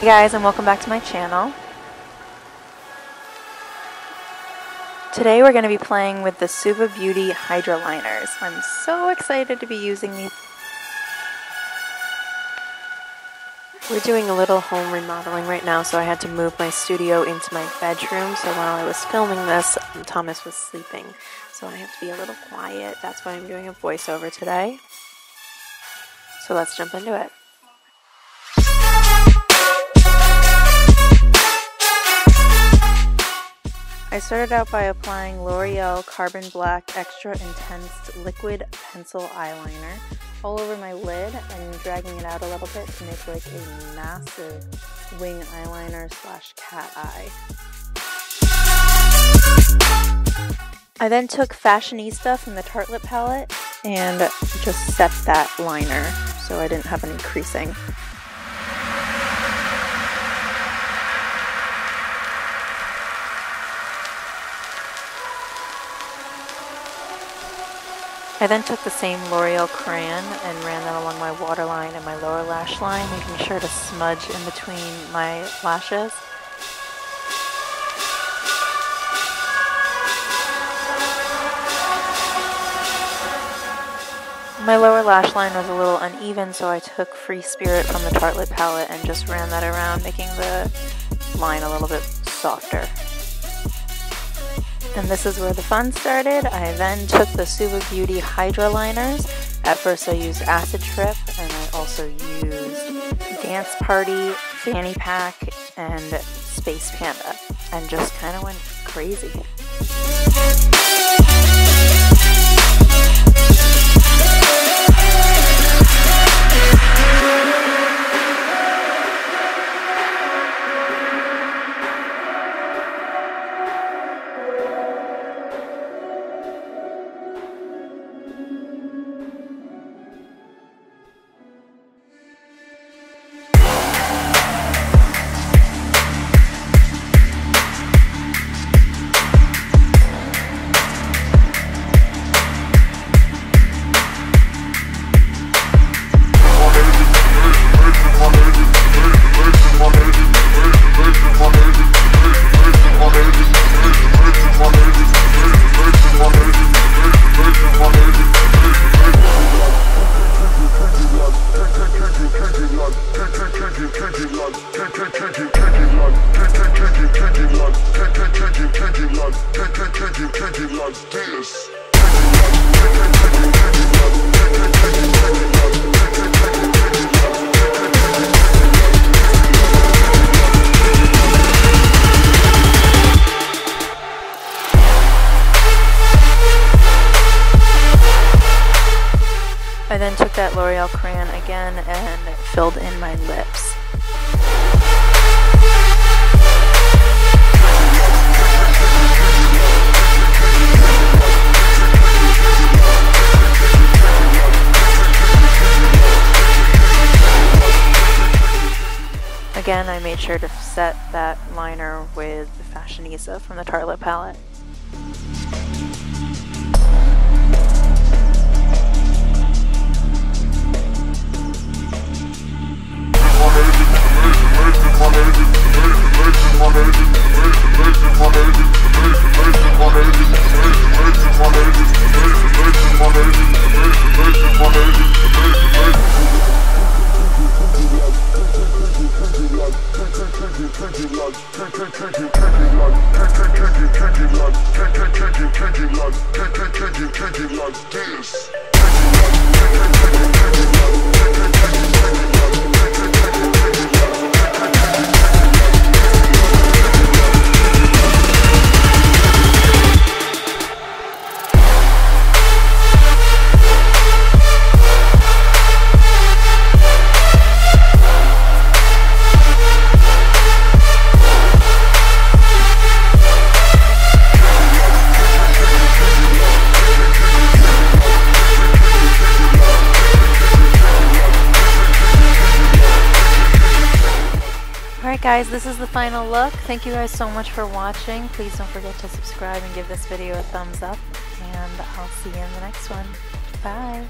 Hey guys, and welcome back to my channel. Today we're going to be playing with the SUVA Beauty Hydra liners. I'm so excited to be using these. We're doing a little home remodeling right now, so I had to move my studio into my bedroom. So while I was filming this, Thomas was sleeping. So I have to be a little quiet. That's why I'm doing a voiceover today. So let's jump into it. I started out by applying Loreal Carbon Black Extra Intense Liquid Pencil Eyeliner all over my lid and dragging it out a little bit to make like a massive wing eyeliner slash cat eye. I then took Fashionista from the Tartelette palette and just set that liner so I didn't have any creasing. I then took the same L'Oreal crayon and ran that along my waterline and my lower lash line, making sure to smudge in between my lashes. My lower lash line was a little uneven, so I took Free Spirit from the Tartelette palette and just ran that around, making the line a little bit softer. And this is where the fun started. I then took the SUVA Beauty Hydra liners. At first I used Acid Trip, and I also used Dance Party, Fanny Pack, and Space Panda, and just kind of went crazy. I then took that L'Oreal crayon again and filled in my lips. Again, I made sure to set that liner with Fashionista from the Tartelette palette. Alright guys, this is the final look. Thank you guys so much for watching. Please don't forget to subscribe and give this video a thumbs up. And I'll see you in the next one. Bye!